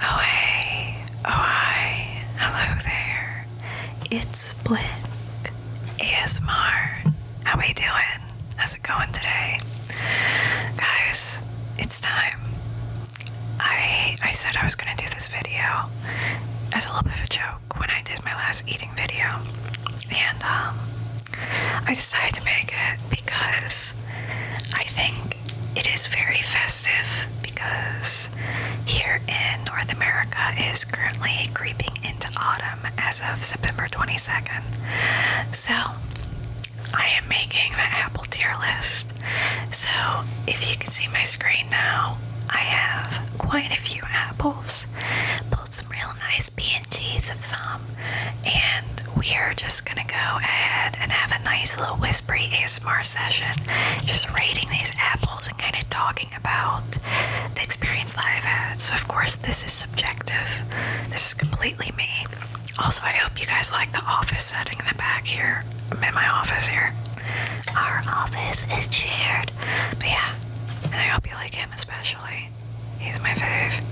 Oh hey, oh hi, hello there. It's Blick ASMR. How we doing? How's it going today? Guys, it's time. I said I was gonna do this video as a little bit of a joke when I did my last eating video. And I decided to make it because I think it is very festive, because here in North America is currently creeping into autumn as of September 22nd. So I am making the apple tier list. So if you can see my screen now, I have quite a few apples. Pulled some real nice PNGs of some, and we are just gonna go ahead and have a nice little whispery ASMR session, just rating these apples and kind of talking about the experience that I've had. So of course this is subjective. This is completely me. Also, I hope you guys like the office setting in the back here. I'm in my office here. Our office is shared. But yeah, and I hope you like him especially. He's my fave.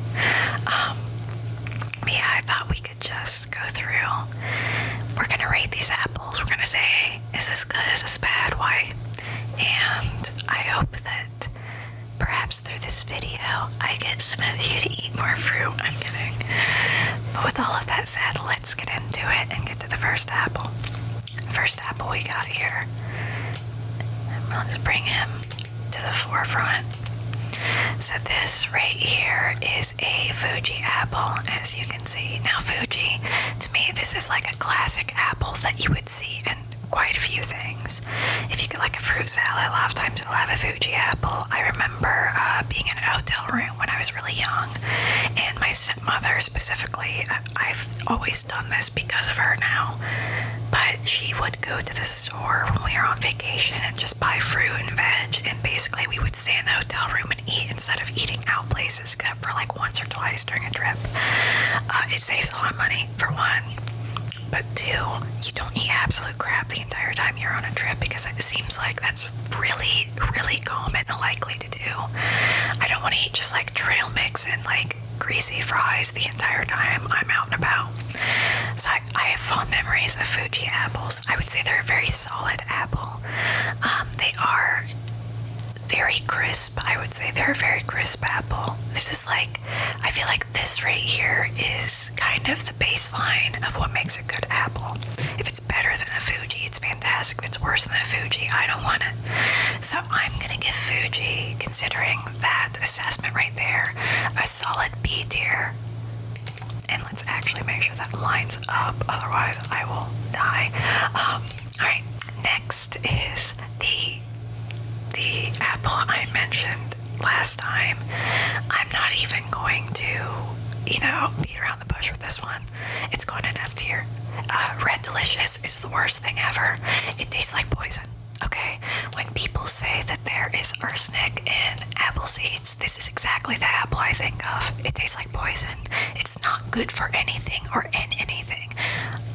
But yeah, I thought we could just go through. We're gonna rate these apples. We're gonna say, is this good, is this bad, why? And I hope that perhaps through this video, I get some of you to eat more fruit. I'm kidding. But with all of that said, let's get into it and get to the first apple. First apple we got here. Let's bring him to the forefront. So this right here is a Fuji apple, as you can see. Now Fuji, to me, this is like a classic apple that you would see in quite a few things. If you get like a fruit salad, a lot of times it'll have a Fuji apple. I remember being in a hotel room when I was really young, and my stepmother specifically, I've always done this because of her now, but she would go to the store when we were on vacation and just buy fruit and veg, and basically we would stay in the hotel room and eat instead of eating out places, except for like once or twice during a trip. It saves a lot of money, for one. But two, you don't eat absolute crap the entire time you're on a trip, because it seems like that's really, really common and likely to do. I don't want to eat just like trail mix and like greasy fries the entire time I'm out and about. So I have fond memories of Fuji apples. I would say they're a very solid apple. They are very crisp. I would say they're a very crisp apple. This is like, I feel like this right here is kind of the baseline of what makes a good apple. If it's better than a Fuji, it's fantastic. If it's worse than a Fuji, I don't want it. So I'm gonna give Fuji, considering that assessment right there, a solid B tier. And let's actually make sure that lines up, otherwise I will die. Alright, next is the apple I mentioned last time. I'm not even going to, beat around the bush with this one. It's going in F tier. Red Delicious is the worst thing ever. It tastes like poison. Okay, when people say that there is arsenic in apple seeds, this is exactly the apple I think of. It tastes like poison. It's not good for anything or in anything.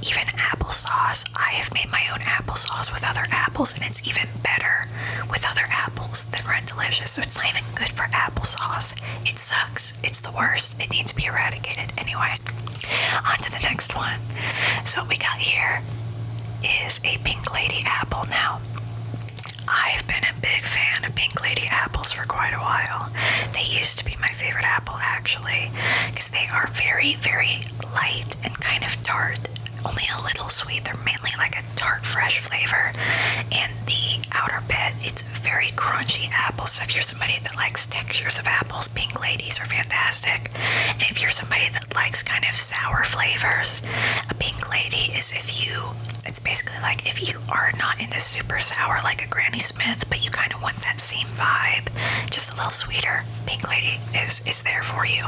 Even applesauce. I have made my own applesauce with other apples, and it's even better with other apples than Red Delicious. So it's not even good for applesauce. It sucks. It's the worst. It needs to be eradicated. Anyway, on to the next one. So what we got here is a Pink Lady apple. Now, I've been a big fan of Pink Lady apples for quite a while. They used to be my favorite apple, actually, because they are very, very light and kind of tart, only a little sweet. They're mainly like a tart, fresh flavor, and the outer bit, it's very crunchy apple. So if you're somebody that likes textures of apples, Pink Ladies are fantastic. And if you're somebody that likes kind of sour flavors, a Pink Lady is it's basically like if you are not into super sour like a Granny Smith, but you kind of want that same vibe, just a little sweeter, Pink Lady is there for you.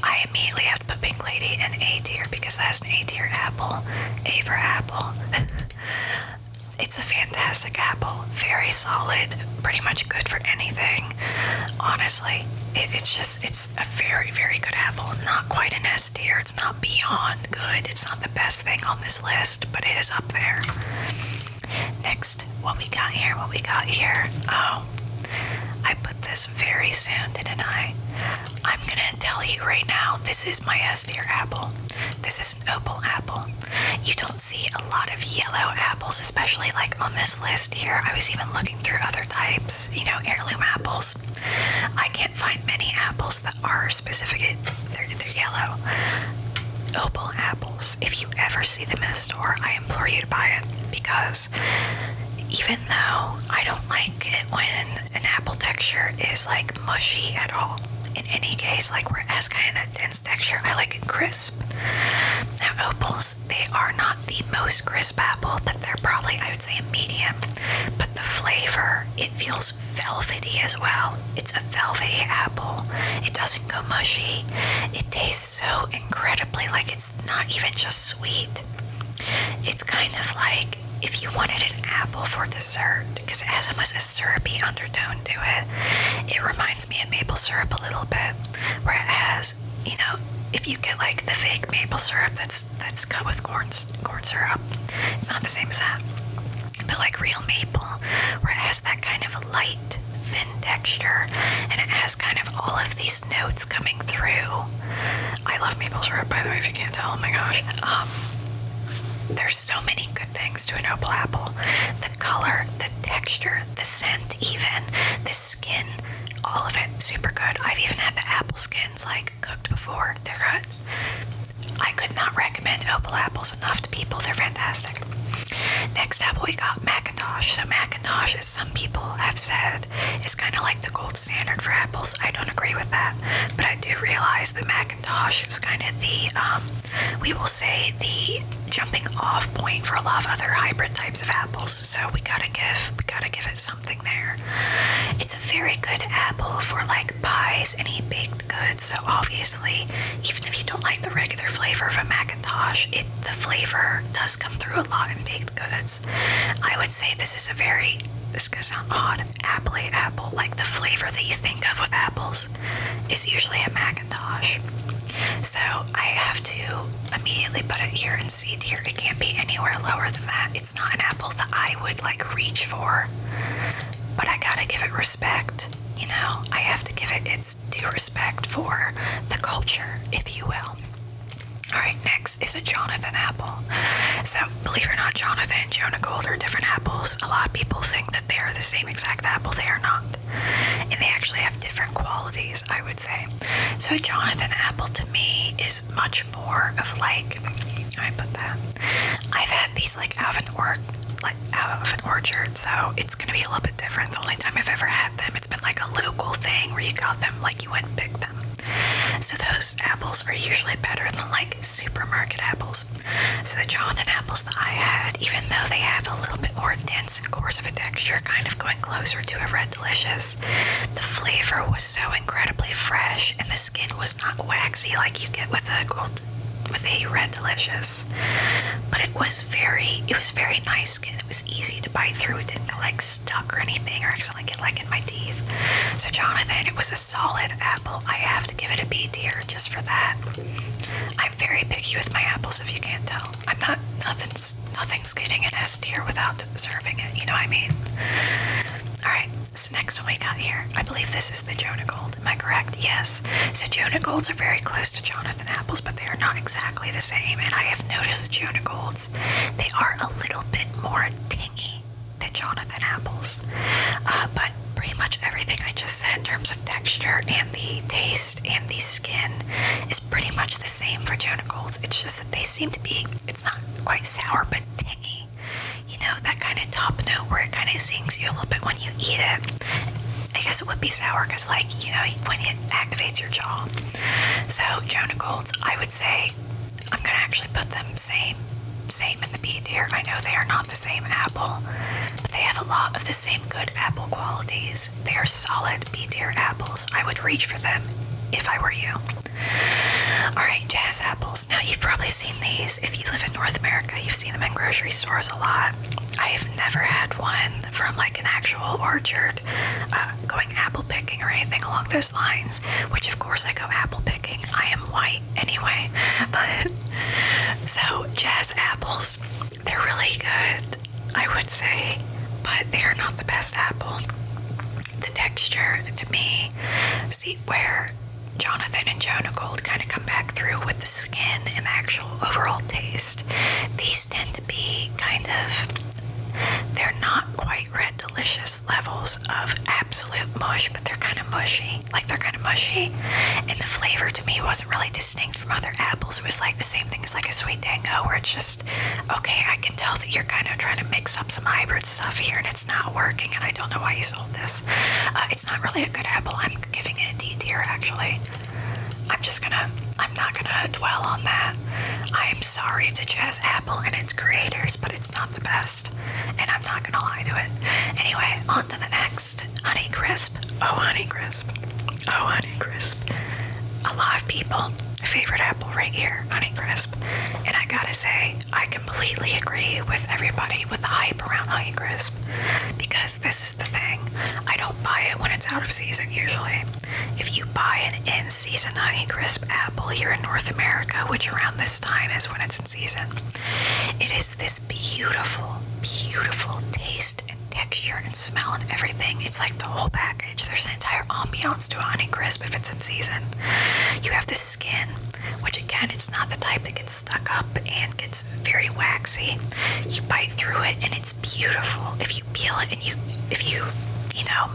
I immediately have to put Pink Lady in A tier because that's an A tier apple. A for apple. It's a fantastic apple, very solid, pretty much good for anything. Honestly, it's a very, very good apple. Not quite an S tier, it's not beyond good, it's not the best thing on this list, but it is up there. Next, what we got here? Oh, I put with this very soon, didn't I? I'm gonna tell you right now, this is my S tier apple. This is an opal apple. You don't see a lot of yellow apples, especially like on this list here. I was even looking through other types, you know, heirloom apples. I can't find many apples that are specific. They're yellow. Opal apples. If you ever see them in the store, I implore you to buy it, because even though I don't like it when an apple texture is like mushy at all, in any case, like where it has kind of that dense texture, I like it crisp. Now opals, they are not the most crisp apple, but they're probably, I would say, a medium. But the flavor, it feels velvety as well. It's a velvety apple. It doesn't go mushy. It tastes so incredibly, like it's not even just sweet. It's kind of like if you wanted an apple for dessert, because it has almost a syrupy undertone to it. It reminds me of maple syrup a little bit, where it has, you know, if you get like the fake maple syrup that's cut with corn syrup, it's not the same as that. But like real maple, where it has that kind of light, thin texture, and it has kind of all of these notes coming through. I love maple syrup, by the way, if you can't tell. Oh my gosh. There's so many good things to an opal apple. The color, the texture, the scent even, the skin, all of it, super good. I've even had the apple skins like cooked before. They're good. I could not recommend opal apples enough to people. They're fantastic. Next apple we got Macintosh. So Macintosh, as some people have said, is kind of like the gold standard for apples. I don't agree with that, but I do realize that Macintosh is kind of the, we will say, the jumping off point for a lot of other hybrid types of apples. So we gotta give it something there. It's a very good apple for like pies, any baked goods. So obviously, even if you don't like the regular flavor of a Macintosh, the flavor does come through a lot in baked goods. I would say this is this could sound odd, appley apple, like the flavor that you think of with apples is usually a Macintosh. So I have to immediately put it here in C tier. It can't be anywhere lower than that. It's not an apple that I would like reach for, but I gotta give it respect. You know, I have to give it its due respect for the culture, if you will. Alright, next is a Jonathan apple. So, believe it or not, Jonathan and Jonah Gold are different apples. A lot of people think that they are the same exact apple. They are not. And they actually have different qualities, I would say. So a Jonathan apple to me is much more of like, I put that. I've had these like out of an orchard, so it's gonna be a little bit different. The only time I've ever had them, it's been like a local thing where you got them, like you went and picked them. So those apples are usually better than like supermarket apples. So the Jonathan apples that I had, even though they have a little bit more dense and coarse of a texture, kind of going closer to a Red Delicious, the flavor was so incredibly fresh, and the skin was not waxy like you get with a Red Delicious. But it was very nice skin. It was easy to bite through. It didn't get like stuck or anything or accidentally get like in my teeth. So Jonathan, it was a solid apple. I have to give it a B tier just for that. I'm very picky with my apples, if you can't tell. I'm not, nothing's getting an S tier without deserving it, you know what I mean? Alright, so next one we got here, I believe this is the Jonah Gold, am I correct? Yes. So Jonah Golds are very close to Jonathan apples, but they are not exactly the same, and I have noticed the Jonah Golds, they are a little bit more tangy than Jonathan apples. But pretty much everything I just said in terms of texture and the taste and the skin is pretty much the same for Jonah Golds. It's just that they seem to be, it's not quite sour, but tangy. You know, that kind of top note where it kind of zings you a little bit when you eat it. I guess it would be sour because, like, you know, when it activates your jaw. So Jonah Golds, I would say, I'm going to actually put them same in the B tier. I know they are not the same apple, but they have a lot of the same good apple qualities. They are solid B tier apples. I would reach for them if I were you. Alright, jazz apples. Now, you've probably seen these. If you live in North America, you've seen them in grocery stores a lot. I have never had one from like an actual orchard, going apple picking or anything along those lines, which of course I go apple picking. I am white anyway, but so jazz apples, they're really good, I would say, but they are not the best apple. texture to me. See where Jonathan and Jonah Gold kind of come back through with the skin and the actual overall taste. These tend to be kind of, they're not quite Red Delicious levels of absolute mush, but they're kind of mushy. Like, they're kind of mushy. And the flavor to me wasn't really distinct from other apples. It was like the same thing as like a sweet dango, where it's just, okay, I can tell that you're kind of trying to mix up some hybrid stuff here and it's not working, and I don't know why you sold this. It's not really a good apple. I'm giving it a D tier, actually. I'm not gonna dwell on that. I am sorry to Jazz Apple and its creators, but it's not the best, and I'm not gonna lie to it. Anyway, on to the next. Honey Crisp. Oh, Honey Crisp. Oh, Honey Crisp. A lot of people, favorite apple right here, Honey Crisp. And I gotta say, I completely agree with everybody with the hype around Honey Crisp, because this is the thing. I don't buy it when it's out of season usually. If you buy an in-season Honey Crisp apple here in North America, which around this time is when it's in season, it is this beautiful, beautiful taste and texture and smell and everything. It's like the whole package. There's an entire ambiance to a Honey Crisp if it's in season. You have this skin, which again, it's not the type that gets stuck up and gets very waxy. You bite through it and it's beautiful. If you peel it and if you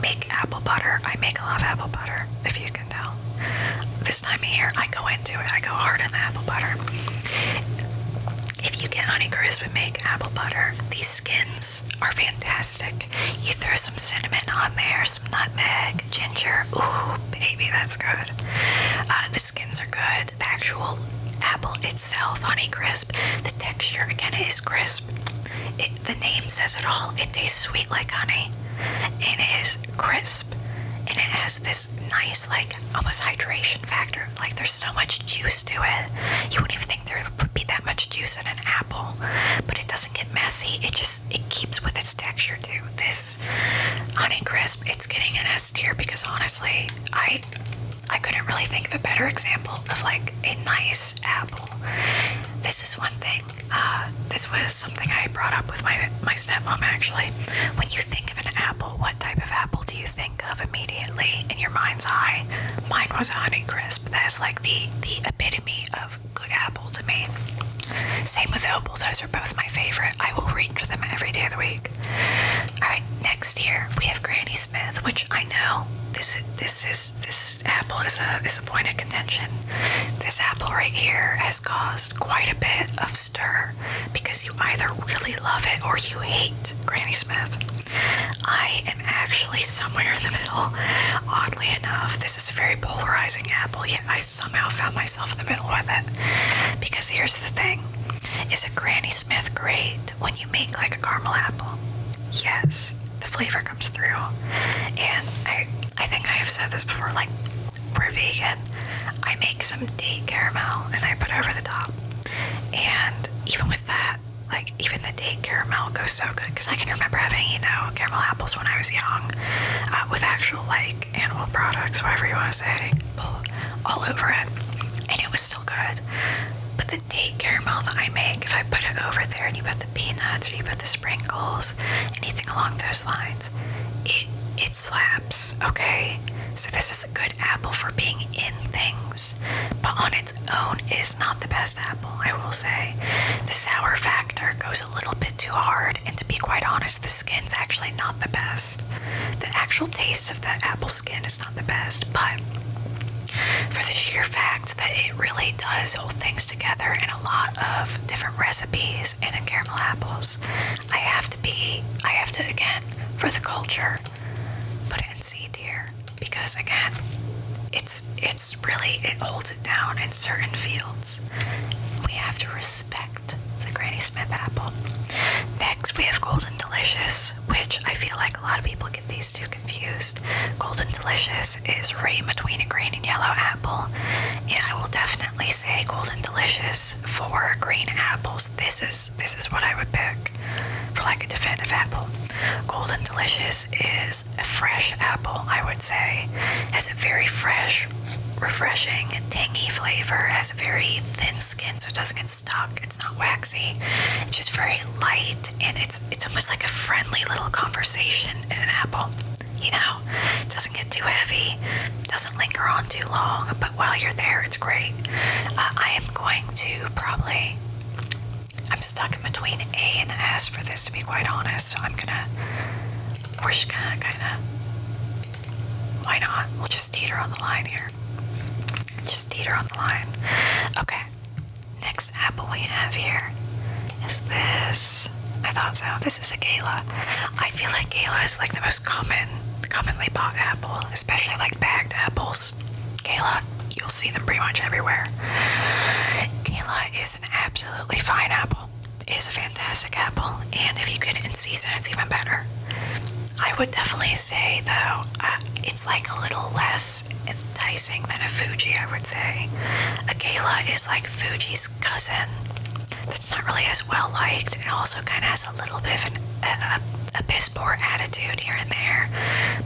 make apple butter. I make a lot of apple butter, if you can tell. This time of year, I go into it. I go hard on the apple butter. If you get Honey Crisp and make apple butter, these skins are fantastic. You throw some cinnamon on there, some nutmeg, ginger. Ooh, baby, that's good. The skins are good. The actual apple itself, Honey Crisp, the texture, again, is crisp. The name says it all. It tastes sweet like honey. It is crisp. And it has this nice, like, almost hydration factor. Like, there's so much juice to it. You wouldn't even think there would be that much juice in an apple. But it doesn't get messy. It keeps with its texture, too. This Honey Crisp, it's getting an S tier because, honestly, I couldn't really think of a better example of, like, a nice apple. This is one thing. This was something I brought up with my stepmom, actually. When you think of an apple, what type of apple do you think of immediately in your mind's eye? Mine was a Honey Crisp. That is like the epitome of good apple to me. Same with Opal. Those are both my favorite. I will reach for them every day of the week. Alright, next here we have Granny Smith, which I know this apple is a point of contention. This apple right here has caused quite a bit of stir because you either really love it or you hate Granny Smith. I am actually somewhere in the middle. Oddly enough, this is a very polarizing apple, yet I somehow found myself in the middle with it. Because here's the thing. Is a Granny Smith great when you make like a caramel apple? Yes, the flavor comes through. And I think I have said this before, like, we're vegan. I make some date caramel and I put over the top. And even with that, like, even the date caramel goes so good, because I can remember having, caramel apples when I was young, with actual, like, animal products, whatever you want to say, all over it, and it was still good. But the date caramel that I make, if I put it over there and you put the peanuts or you put the sprinkles, anything along those lines, it slaps, okay? So this is a good apple for being in things, but on its own is not the best apple, I will say. The sour factor goes a little bit too hard, and to be quite honest, the skin's actually not the best. The actual taste of the apple skin is not the best, but for the sheer fact that it really does hold things together in a lot of different recipes and in caramel apples, I have to again, for the culture, put it in C tier. Because again, it holds it down in certain fields. We have to respect the Granny Smith apple. Next, we have Golden Delicious, which I feel like a lot of people get these two confused. Golden Delicious is right in between a green and yellow apple, and I will definitely say Golden Delicious for green apples. This is what I would pick for like a definitive apple. Golden Delicious is a fresh apple, I would say. Has a very fresh, refreshing, tangy flavor. Has a very thin skin, so it doesn't get stuck. It's not waxy. It's just very light, and it's almost like a friendly little conversation in an apple. doesn't get too heavy, doesn't linger on too long, but while you're there, it's great. I am going to probably, I'm stuck in between A and S for this, to be quite honest, so we're just gonna kind of, why not? We'll just teeter on the line here. Just teeter on the line. Okay, next apple we have here is this. I thought so. This is a gala. I feel like gala is like the most commonly bought apple, especially like bagged apples. Gala, you'll see them pretty much everywhere. Gala is an absolutely fine apple. It is a fantastic apple, and if you get it in season, it's even better. I would definitely say, though, it's like a little less enticing than a Fuji, I would say. A gala is like Fuji's cousin. That's not really as well liked, and also kind of has a little bit of a piss poor attitude here and there,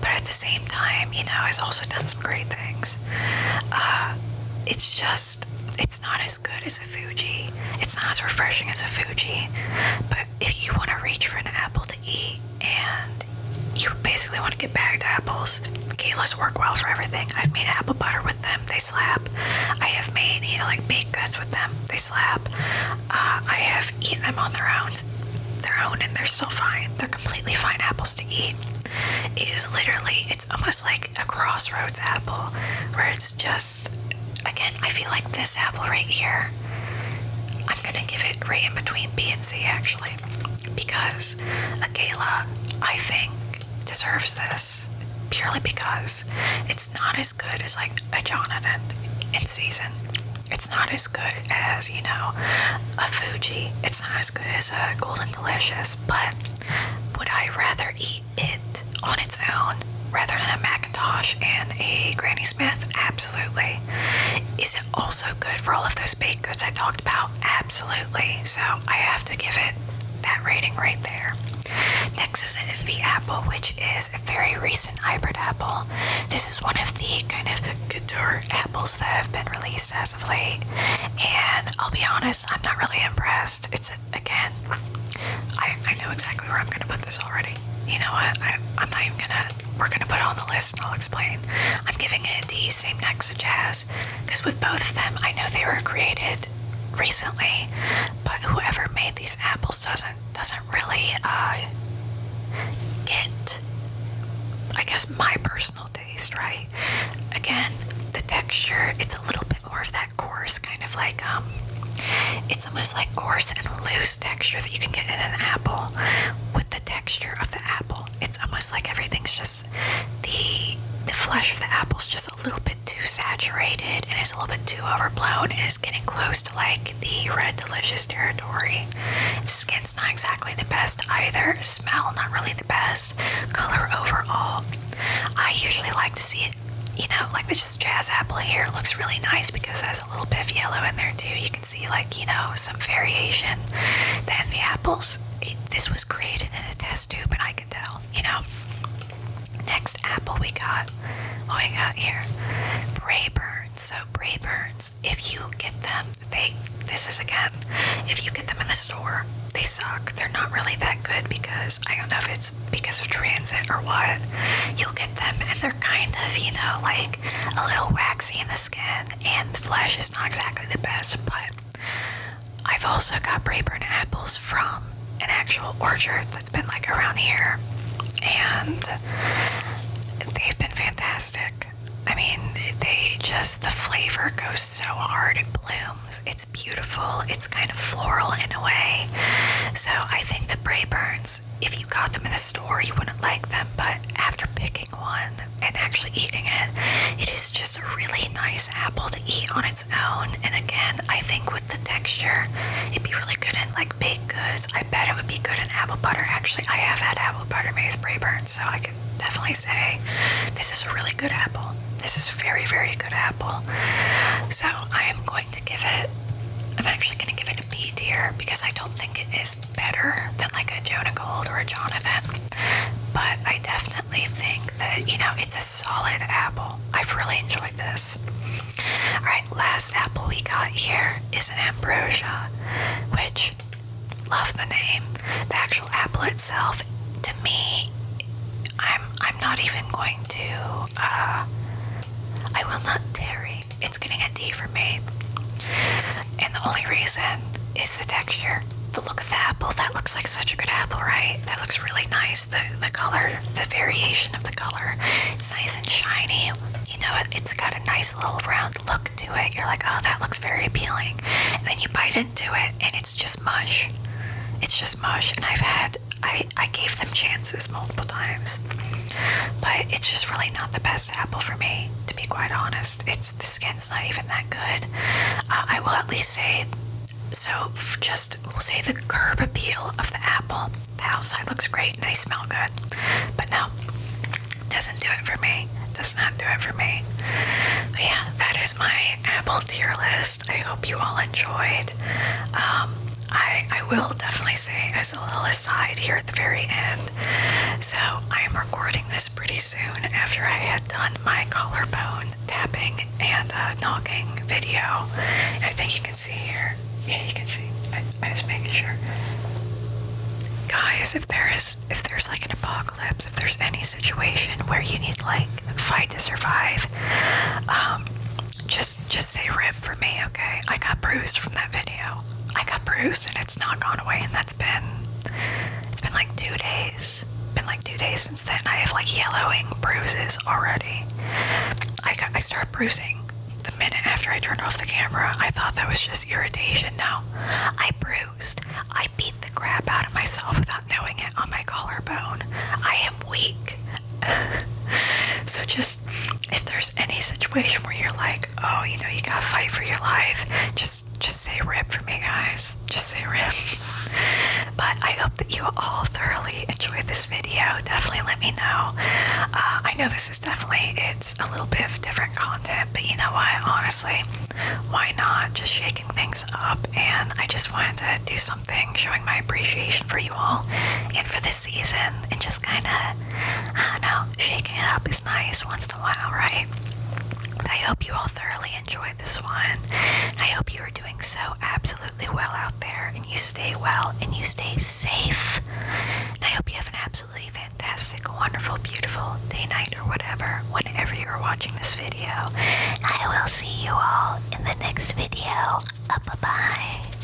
but at the same time, has also done some great things. It's not as good as a Fuji. It's not as refreshing as a Fuji, but if you want to reach for an apple to eat and you basically want to get bagged apples, galas work well for everything. I've made apple butter with them, they slap. I have made, like baked goods with them, they slap. I have eaten them on their own, and they're still fine. They're completely fine apples to eat. It's almost like a crossroads apple, where it's just, again, I feel like this apple right here, I'm gonna give it right in between B and C, actually, because a gala, I think, deserves this purely because it's not as good as like a Jonathan in season. It's not as good as, a Fuji. It's not as good as a Golden Delicious, but would I rather eat it on its own rather than a Macintosh and a Granny Smith? Absolutely. Is it also good for all of those baked goods I talked about? Absolutely. So I have to give it that rating right there. Next is an envy apple, which is a very recent hybrid apple. This is one of the kind of couture apples that have been released as of late, and I'll be honest, I'm not really impressed. Again, I know exactly where I'm going to put this already. You know what, I'm not even we're going to put it on the list and I'll explain. I'm giving it a D, same next to Jazz, because with both of them, I know they were created recently, but whoever made these apples doesn't really get, I guess, my personal taste, right? Again, the texture, it's a little bit more of that coarse kind of like it's almost like coarse and loose texture that you can get in an apple. With the texture of the apple, it's almost like everything's just the flesh of the apple's just a little bit too saturated and it's a little bit too overblown and is getting close to like the Red Delicious territory. Skin's not exactly the best either. Smell, not really the best. Color overall, I usually like to see it, like this Jazz apple here looks really nice because it has a little bit of yellow in there too. You can see like, some variation. The envy apples, this was created in a test tube and I can tell, Next apple what we got here? Brayburns. So Brayburns, if you get them, if you get them in the store, they suck. They're not really that good because, I don't know if it's because of transit or what. You'll get them and they're kind of, like a little waxy in the skin and the flesh is not exactly the best, but I've also got Brayburn apples from an actual orchard that's been like around here, and they've been fantastic. I mean, the flavor goes so hard, it blooms, it's beautiful, it's kind of floral in a way. So I think the Brayburns, if you got them in the store, you wouldn't like them, but after picking one and actually eating it, it is just a really nice apple to eat on its own. And again, I think with the texture, it'd be really good in like baked goods. I bet it would be good in apple butter. Actually, I have had apple butter made with Brayburns, so I could definitely say this is a really good apple. This is a very, very good apple. So I'm actually going to give it a B tier because I don't think it is better than like a Jonah Gold or a Jonathan. But I definitely think that, it's a solid apple. I've really enjoyed this. Alright, last apple we got here is an Ambrosia, which, love the name. The actual apple itself, to me, I'm not even going to, I will not tarry. It's getting a D for me. And the only reason is the texture. The look of the apple, that looks like such a good apple, right? That looks really nice. The color, the variation of the color, it's nice and shiny. You know, it's got a nice little round look to it. You're like, oh, that looks very appealing. And then you bite into it, and it's just mush. It's just mush. And I gave them chances multiple times. But it's just really not the best apple for me, to be quite honest. The skin's not even that good. I will at least say, we'll say the curb appeal of the apple. The outside looks great and they smell good. But no, doesn't do it for me. Does not do it for me. But yeah, that is my apple tier list. I hope you all enjoyed. I will definitely say, as a little aside here at the very end, so I'm recording this pretty soon after I had done my collarbone tapping and knocking video. I think you can see here. Yeah, you can see. I was making sure. Guys, if there's like an apocalypse, if there's any situation where you need like fight to survive, just say RIP for me, okay? I got bruised from that video. I got bruised and it's not gone away, and it's been like 2 days. Been like 2 days since then. I have like yellowing bruises already. I started bruising the minute after I turned off the camera. I thought that was just irritation. No, I bruised. I beat the crap out of myself without knowing it on my collarbone. I am weak. So just, if there's any situation where you're like, oh, you know, you gotta fight for your life, just say RIP for me, guys. Just say RIP. But I hope that you all thoroughly enjoyed this video. Definitely let me know. I know this is it's a little bit of different content, but you know what, honestly, why not? Just shaking things up, and I just wanted to do something showing my appreciation for you all and for this season, and just kind of, I don't know, shaking it up is nice once in a while, right? I hope you all thoroughly enjoyed this one. I hope you are doing so absolutely well out there, and you stay well, and you stay safe. And I hope you have an absolutely fantastic, wonderful, beautiful day, night, or whatever, whenever you are watching this video. I will see you all in the next video. Bye-bye.